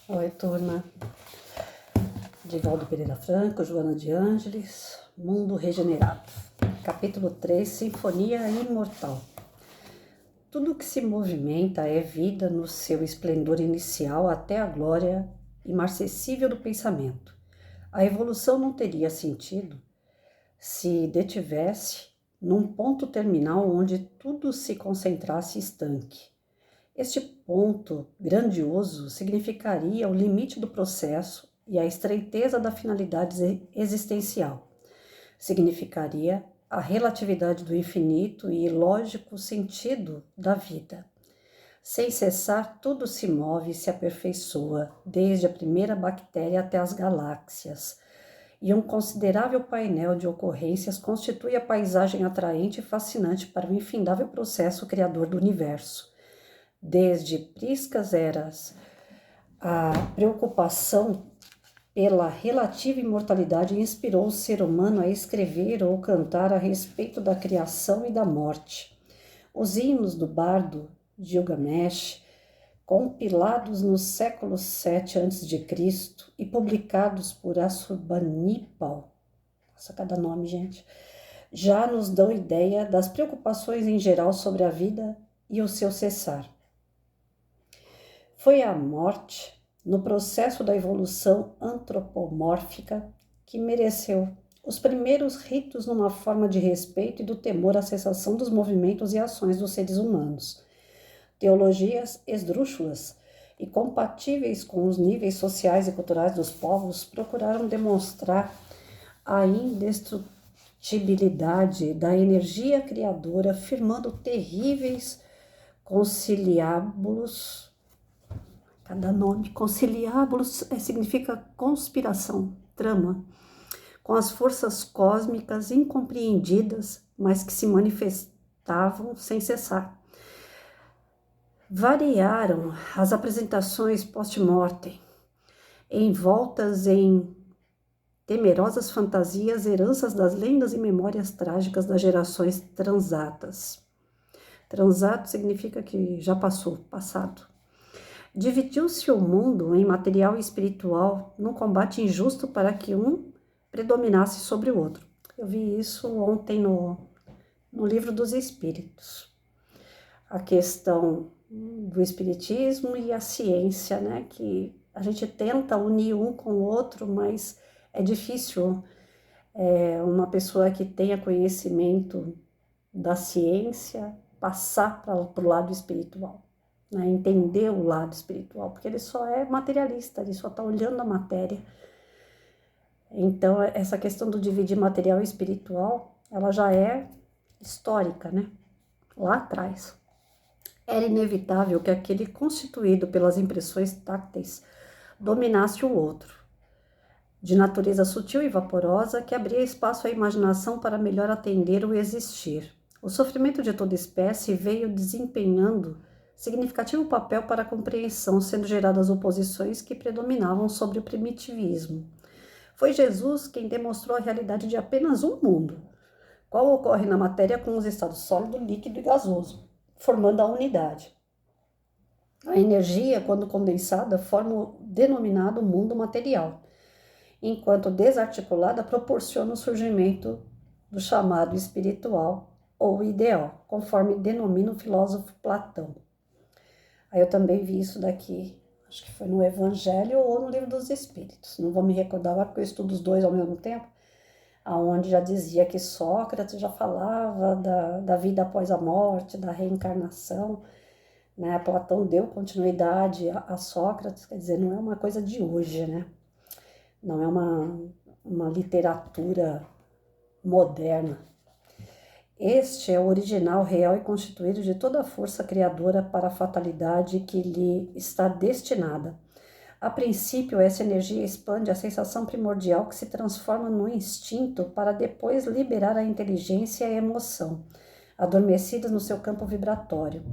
Oi, turma. Divaldo Pereira Franco, Joana de Ângeles, Mundo Regenerado. Capítulo 3, Sinfonia Imortal. Tudo que se movimenta é vida no seu esplendor inicial até a glória imarcessível do pensamento. A evolução não teria sentido se detivesse num ponto terminal onde tudo se concentrasse estanque. Este ponto grandioso significaria o limite do processo e a estreiteza da finalidade existencial. Significaria a relatividade do infinito e ilógico sentido da vida. Sem cessar, tudo se move e se aperfeiçoa, desde a primeira bactéria até as galáxias, e um considerável painel de ocorrências constitui a paisagem atraente e fascinante para o infindável processo criador do universo. Desde priscas eras, a preocupação pela relativa imortalidade inspirou o ser humano a escrever ou cantar a respeito da criação e da morte. Os hinos do bardo Gilgamesh, compilados no século VII a.C. e publicados por Assurbanipal, nossa, cada nome, gente, já nos dão ideia das preocupações em geral sobre a vida e o seu cessar. Foi a morte, no processo da evolução antropomórfica, que mereceu os primeiros ritos numa forma de respeito e do temor à cessação dos movimentos e ações dos seres humanos. Teologias esdrúxulas e compatíveis com os níveis sociais e culturais dos povos procuraram demonstrar a indestrutibilidade da energia criadora, firmando terríveis conciliábulos. Cada nome, conciliábulos, significa conspiração, trama, com as forças cósmicas incompreendidas, mas que se manifestavam sem cessar. Variaram as apresentações post-mortem, envoltas em temerosas fantasias, heranças das lendas e memórias trágicas das gerações transatas. Transato significa que já passou, passado. Dividiu-se o mundo em material e espiritual num combate injusto para que um predominasse sobre o outro. Eu vi isso ontem no Livro dos Espíritos. A questão do espiritismo e a ciência, né? Que a gente tenta unir um com o outro, mas é difícil uma pessoa que tenha conhecimento da ciência passar para o lado espiritual. Né, entender o lado espiritual, porque ele só é materialista, ele só está olhando a matéria. Então, essa questão do dividir material e espiritual, ela já é histórica, né? Lá atrás. Era inevitável que aquele constituído pelas impressões tácteis dominasse o outro, de natureza sutil e vaporosa, que abria espaço à imaginação para melhor atender o existir. O sofrimento de toda espécie veio desempenhando significativo papel para a compreensão, sendo geradas oposições que predominavam sobre o primitivismo. Foi Jesus quem demonstrou a realidade de apenas um mundo, qual ocorre na matéria com os estados sólido, líquido e gasoso, formando a unidade. A energia, quando condensada, forma o denominado mundo material, enquanto desarticulada proporciona o surgimento do chamado espiritual ou ideal, conforme denomina o filósofo Platão. Aí eu também vi isso daqui, acho que foi no Evangelho ou no Livro dos Espíritos. Não vou me recordar agora, porque eu estudo os dois ao mesmo tempo, aonde já dizia que Sócrates já falava da vida após a morte, da reencarnação. Né? Platão deu continuidade a Sócrates, quer dizer, não é uma coisa de hoje, né? Não é uma literatura moderna. Este é o original, real e constituído de toda a força criadora para a fatalidade que lhe está destinada. A princípio, essa energia expande a sensação primordial que se transforma no instinto para depois liberar a inteligência e a emoção, adormecidas no seu campo vibratório.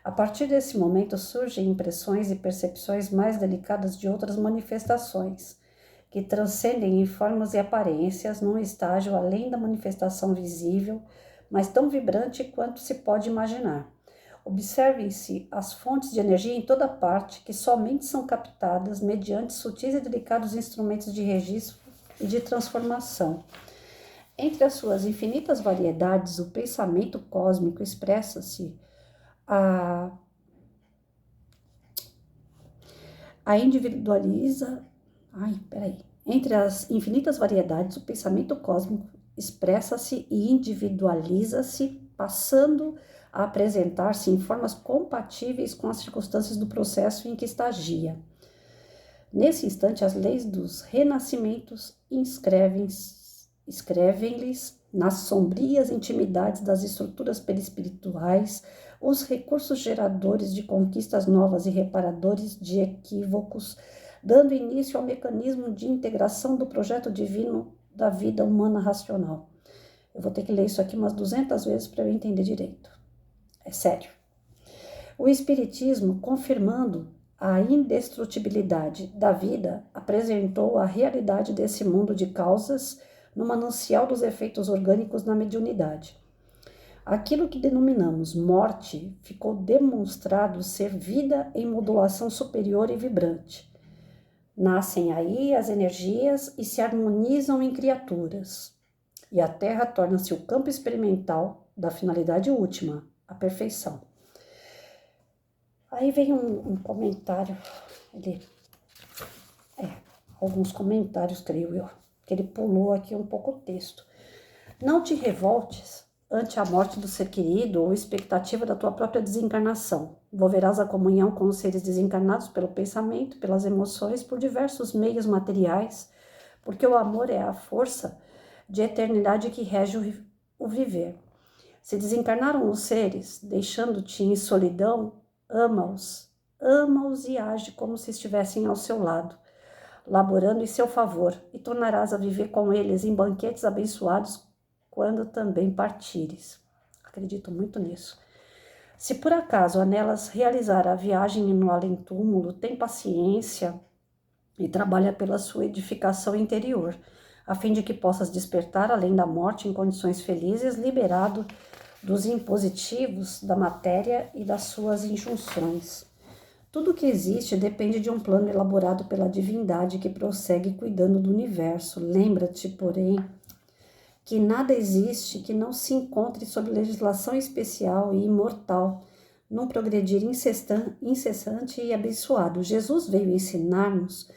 A partir desse momento surgem impressões e percepções mais delicadas de outras manifestações, que transcendem em formas e aparências num estágio além da manifestação visível, mas tão vibrante quanto se pode imaginar. Observem-se as fontes de energia em toda parte que somente são captadas mediante sutis e delicados instrumentos de registro e de transformação. Entre as suas infinitas variedades, o pensamento cósmico expressa-se a individualiza. Entre as infinitas variedades, o pensamento cósmico expressa-se e individualiza-se, passando a apresentar-se em formas compatíveis com as circunstâncias do processo em que estagia. Nesse instante, as leis dos renascimentos escrevem-lhes nas sombrias intimidades das estruturas perispirituais os recursos geradores de conquistas novas e reparadores de equívocos, dando início ao mecanismo de integração do projeto divino da vida humana racional. Eu vou ter que ler isso aqui umas 200 vezes para eu entender direito. É sério. O Espiritismo, confirmando a indestrutibilidade da vida, apresentou a realidade desse mundo de causas no manancial dos efeitos orgânicos na mediunidade. Aquilo que denominamos morte ficou demonstrado ser vida em modulação superior e vibrante. Nascem aí as energias e se harmonizam em criaturas. E a Terra torna-se o campo experimental da finalidade última, a perfeição. Aí vem um comentário, alguns comentários, creio eu, que ele pulou aqui um pouco o texto. Não te revoltes ante a morte do ser querido ou expectativa da tua própria desencarnação. Envolverás a comunhão com os seres desencarnados pelo pensamento, pelas emoções, por diversos meios materiais, porque o amor é a força de eternidade que rege o viver. Se desencarnaram os seres, deixando-te em solidão, ama-os e age como se estivessem ao seu lado, laborando em seu favor, e tornarás a viver com eles em banquetes abençoados quando também partires. Acredito muito nisso. Se por acaso anelas realizar a viagem no além-túmulo, tem paciência e trabalha pela sua edificação interior, a fim de que possas despertar além da morte em condições felizes, liberado dos impositivos da matéria e das suas injunções. Tudo que existe depende de um plano elaborado pela divindade que prossegue cuidando do universo. Lembra-te, porém, que nada existe que não se encontre sob legislação especial e imortal, num progredir incessante e abençoado. Jesus veio ensinar-nos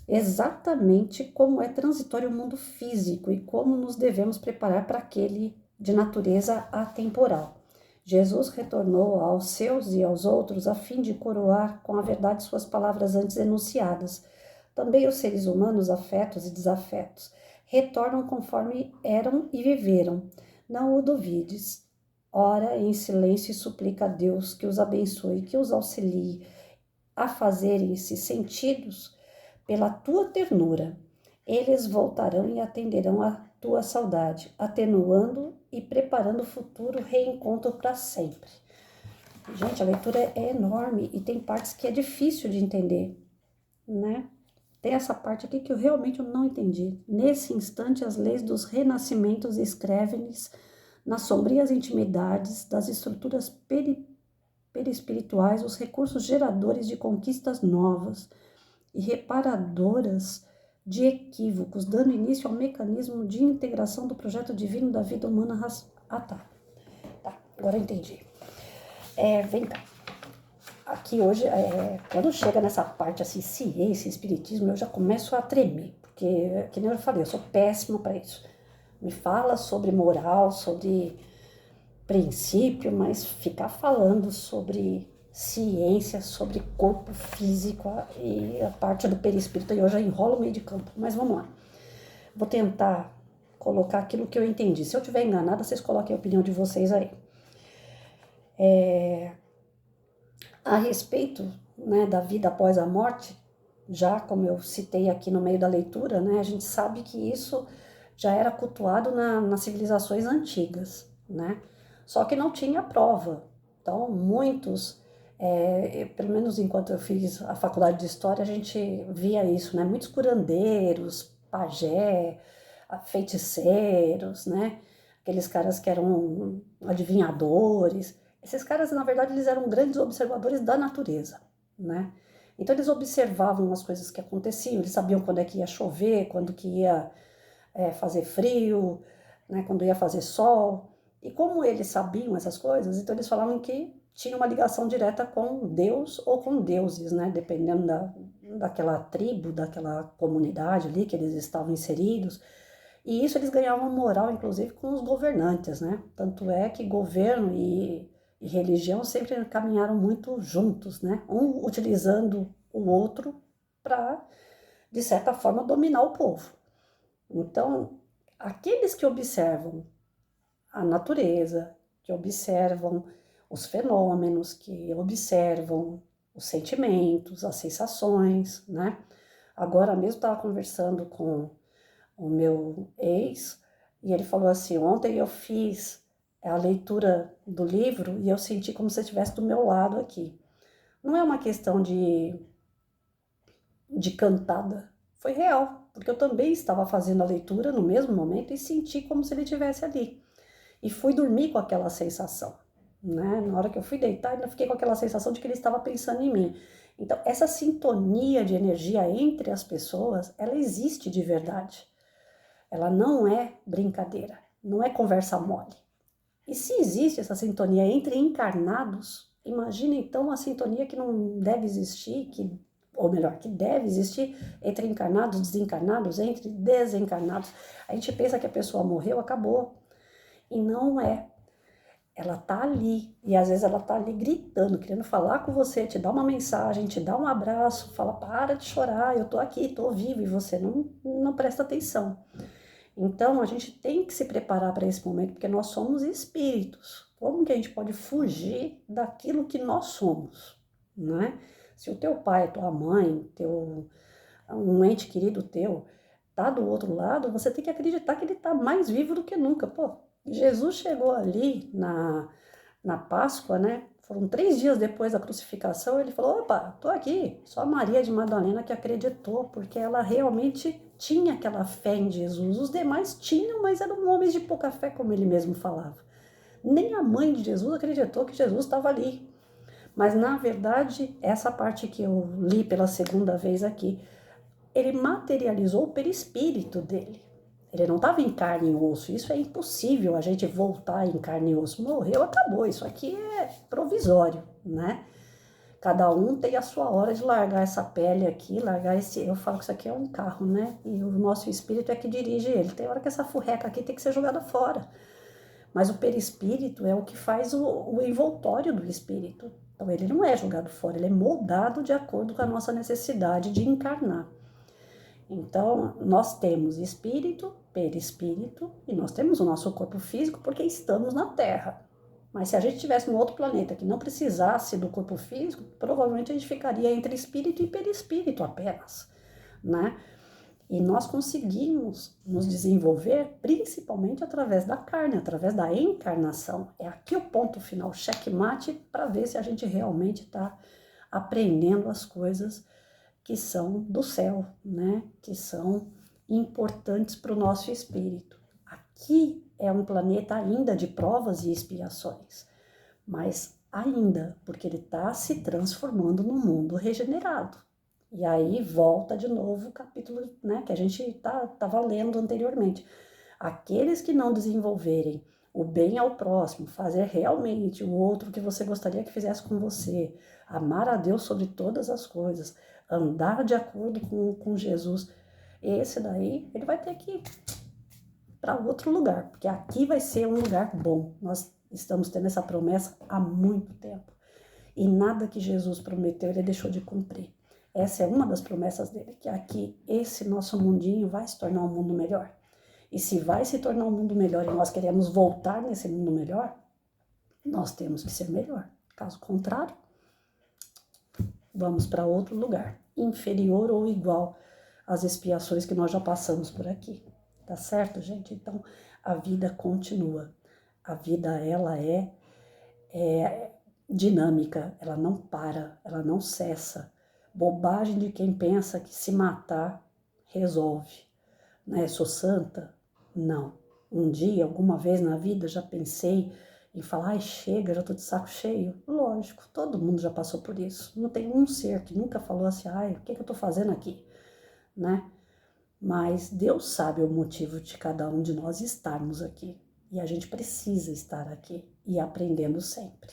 exatamente como é transitório o mundo físico e como nos devemos preparar para aquele de natureza atemporal. Jesus retornou aos seus e aos outros a fim de coroar com a verdade suas palavras antes enunciadas. Também os seres humanos, afetos e desafetos, retornam conforme eram e viveram. Não o duvides. Ora em silêncio e suplica a Deus que os abençoe, que os auxilie a fazerem-se sentidos pela tua ternura. Eles voltarão e atenderão a tua saudade, atenuando e preparando o futuro reencontro para sempre. Gente, a leitura é enorme e tem partes que é difícil de entender, né? Tem essa parte aqui que eu realmente não entendi. Nesse instante, as leis dos renascimentos escrevem-lhes nas sombrias intimidades das estruturas perispirituais os recursos geradores de conquistas novas e reparadoras de equívocos, dando início ao mecanismo de integração do projeto divino da vida humana. Tá, agora eu entendi. Vem cá. Aqui hoje, quando chega nessa parte assim, ciência, espiritismo, eu já começo a tremer, porque, que nem eu falei, eu sou péssima para isso. Me fala sobre moral, sobre princípio, mas ficar falando sobre ciência, sobre corpo físico e a parte do perispírito, eu já enrolo meio de campo, mas vamos lá. Vou tentar colocar aquilo que eu entendi. Se eu estiver enganada, vocês coloquem a opinião de vocês aí. A respeito, né, da vida após a morte, já como eu citei aqui no meio da leitura, né, a gente sabe que isso já era cultuado nas civilizações antigas, né? Só que não tinha prova. Então, muitos, pelo menos enquanto eu fiz a faculdade de História, a gente via isso, né? Muitos curandeiros, pajé, feiticeiros, né? Aqueles caras que eram adivinhadores, Esses caras, na verdade, eles eram grandes observadores da natureza, né? Então eles observavam as coisas que aconteciam, eles sabiam quando é que ia chover, quando que ia fazer frio, né? Quando ia fazer sol. E como eles sabiam essas coisas, então eles falavam que tinha uma ligação direta com Deus ou com deuses, né? Dependendo daquela tribo, daquela comunidade ali que eles estavam inseridos. E isso eles ganhavam moral, inclusive, com os governantes, né? Tanto é que governo e religião sempre caminharam muito juntos, né? Um utilizando o outro para, de certa forma, dominar o povo. Então, aqueles que observam a natureza, que observam os fenômenos, que observam os sentimentos, as sensações, né? Agora mesmo estava conversando com o meu ex e ele falou assim: ontem eu fiz a leitura do livro e eu senti como se estivesse do meu lado aqui. Não é uma questão de cantada, foi real, porque eu também estava fazendo a leitura no mesmo momento e senti como se ele estivesse ali. E fui dormir com aquela sensação, né? Na hora que eu fui deitar, ainda fiquei com aquela sensação de que ele estava pensando em mim. Então, essa sintonia de energia entre as pessoas, ela existe de verdade. Ela não é brincadeira, não é conversa mole. E se existe essa sintonia entre encarnados, imagina então a sintonia que não deve existir, ou melhor, que deve existir entre encarnados, desencarnados, entre desencarnados. A gente pensa que a pessoa morreu, acabou. E não é. Ela tá ali, e às vezes ela tá ali gritando, querendo falar com você, te dar uma mensagem, te dar um abraço, fala: para de chorar, eu tô aqui, tô vivo, e você não presta atenção. Então, a gente tem que se preparar para esse momento, porque nós somos espíritos. Como que a gente pode fugir daquilo que nós somos, né? Se o teu pai, tua mãe, um ente querido teu, tá do outro lado, você tem que acreditar que ele tá mais vivo do que nunca. Pô, Jesus chegou ali na Páscoa, né? Foram 3 dias depois da crucificação, ele falou: opa, tô aqui. Só Maria de Madalena que acreditou, porque ela realmente tinha aquela fé em Jesus. Os demais tinham, mas eram homens de pouca fé, como ele mesmo falava. Nem a mãe de Jesus acreditou que Jesus estava ali. Mas, na verdade, essa parte que eu li pela segunda vez aqui, ele materializou o perispírito dele. Ele não estava em carne e osso. Isso é impossível, a gente voltar em carne e osso. Morreu, acabou. Isso aqui é provisório, né? Cada um tem a sua hora de largar essa pele aqui, largar esse... Eu falo que isso aqui é um carro, né? E o nosso espírito é que dirige ele. Tem hora que essa furreca aqui tem que ser jogada fora. Mas o perispírito é o que faz o envoltório do espírito. Então ele não é jogado fora, ele é moldado de acordo com a nossa necessidade de encarnar. Então, nós temos espírito, perispírito, e nós temos o nosso corpo físico porque estamos na Terra. Mas se a gente estivesse num outro planeta que não precisasse do corpo físico, provavelmente a gente ficaria entre espírito e perispírito apenas, né? E nós conseguimos nos desenvolver principalmente através da carne, através da encarnação. É aqui o ponto final, checkmate, para ver se a gente realmente está aprendendo as coisas que são do céu, né? Que são importantes para o nosso espírito. Aqui é um planeta ainda de provas e expiações, mas ainda, porque ele está se transformando num mundo regenerado. E aí volta de novo o capítulo, né, que a gente estava lendo anteriormente. Aqueles que não desenvolverem o bem ao próximo, fazer realmente o outro que você gostaria que fizesse com você, amar a Deus sobre todas as coisas, andar de acordo com Jesus, esse daí, ele vai ter que ir para outro lugar, porque aqui vai ser um lugar bom. Nós estamos tendo essa promessa há muito tempo. E nada que Jesus prometeu, ele deixou de cumprir. Essa é uma das promessas dele, que aqui esse nosso mundinho vai se tornar um mundo melhor. E se vai se tornar um mundo melhor e nós queremos voltar nesse mundo melhor, nós temos que ser melhor. Caso contrário, vamos para outro lugar, inferior ou igual às expiações que nós já passamos por aqui. Tá certo, gente? Então, a vida continua. A vida, ela é dinâmica, ela não para, ela não cessa. Bobagem de quem pensa que se matar resolve. Né? Sou santa? Não. Um dia, alguma vez na vida, já pensei e falar, ai, chega, já tô de saco cheio. Lógico, todo mundo já passou por isso. Não tem um ser que nunca falou assim, ai, o que eu tô fazendo aqui, né? Mas Deus sabe o motivo de cada um de nós estarmos aqui. E a gente precisa estar aqui e aprendendo sempre,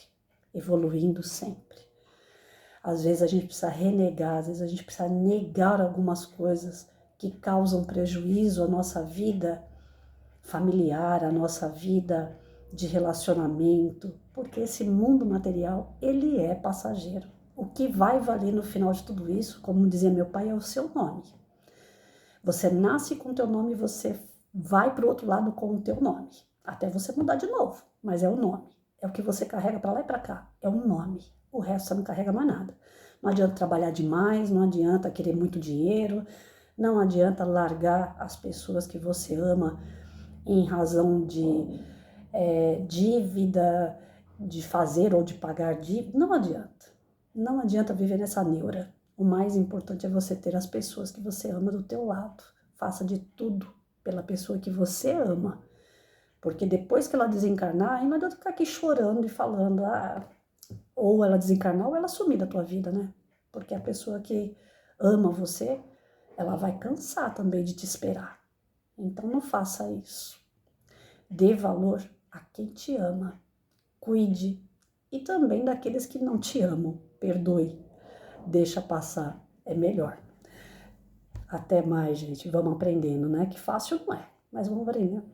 evoluindo sempre. Às vezes a gente precisa renegar, às vezes a gente precisa negar algumas coisas que causam prejuízo à nossa vida familiar, à nossa vida de relacionamento, porque esse mundo material, ele é passageiro. O que vai valer no final de tudo isso, como dizia meu pai, é o seu nome. Você nasce com o teu nome e você vai para o outro lado com o teu nome, até você mudar de novo, mas é o nome. É o que você carrega para lá e para cá, é um nome. O resto você não carrega mais nada. Não adianta trabalhar demais, não adianta querer muito dinheiro, não adianta largar as pessoas que você ama em razão de dívida, de fazer ou de pagar dívida. Não adianta. Não adianta viver nessa neura. O mais importante é você ter as pessoas que você ama do teu lado. Faça de tudo pela pessoa que você ama. Porque depois que ela desencarnar, aí não adianta ficar aqui chorando e falando, ou ela desencarnar ou ela sumir da tua vida, né? Porque a pessoa que ama você, ela vai cansar também de te esperar. Então não faça isso. Dê valor a quem te ama. Cuide. E também daqueles que não te amam. Perdoe. Deixa passar. É melhor. Até mais, gente. Vamos aprendendo, né? Que fácil não é, mas vamos aprendendo.